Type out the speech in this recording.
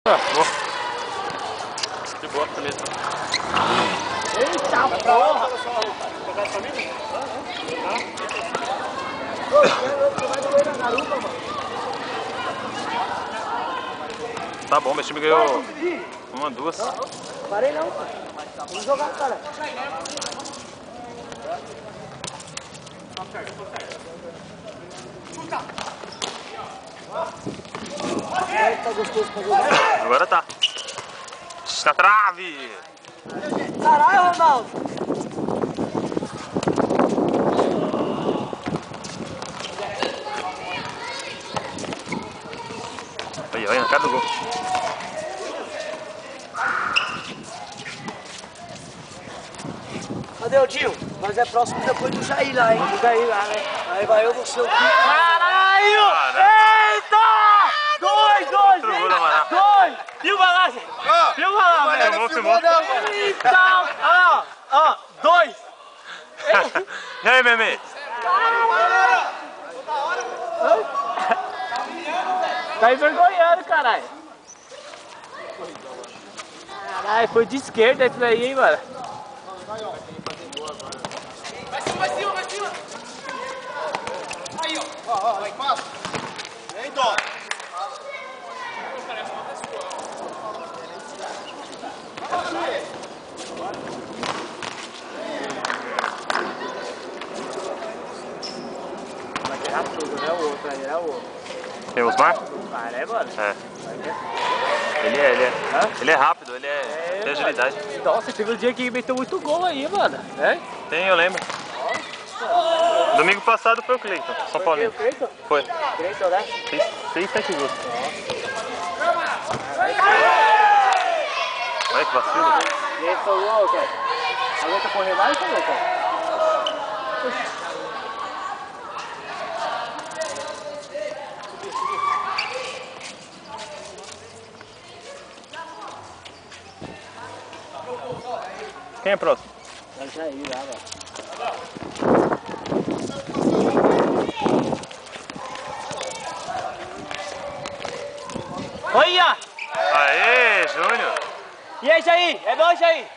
Boa. De boa mesmo. Eita porra! Tá bom, meu time ganhou uma, duas. Parei não, cara. Vamos jogar, cara. Tá gostoso pra jogar? Agora tá. Na trave! Caralho, Ronaldo! Aí, na cara do gol. Cadê o Dinho? Nós é próximo depois do Jair lá, hein? Do Jair lá, né? Aí vai eu, você, o Dinho. Caralho! Eita! Dois! Filma lá, gente! Filma lá, velho! Eita! Ó, dois! E aí, meme? Tá envergonhando, caralho! Caralho, foi de esquerda esse daí, hein, mano? Vai cima! Aí, ó, vai, passa. Vem, dó. Vai tirar tudo, né? O outro aí, é o outro. Tem os mar? Ah, né, mano? É. Ele é rápido, tem agilidade. Nossa, teve um dia que meteu muito gol aí, mano. É? Tem, eu lembro. Domingo passado foi o Cleiton, São Paulo. Foi. Cleiton, né? 6-7 gols. Olha que vacilo. E esse foi o gol, cara? Aguenta correr mais ou não, cara? Quem é próximo? Vai sair lá, velho. Olha! Aê, Júnior! E aí, Jair? É nóis, Jair?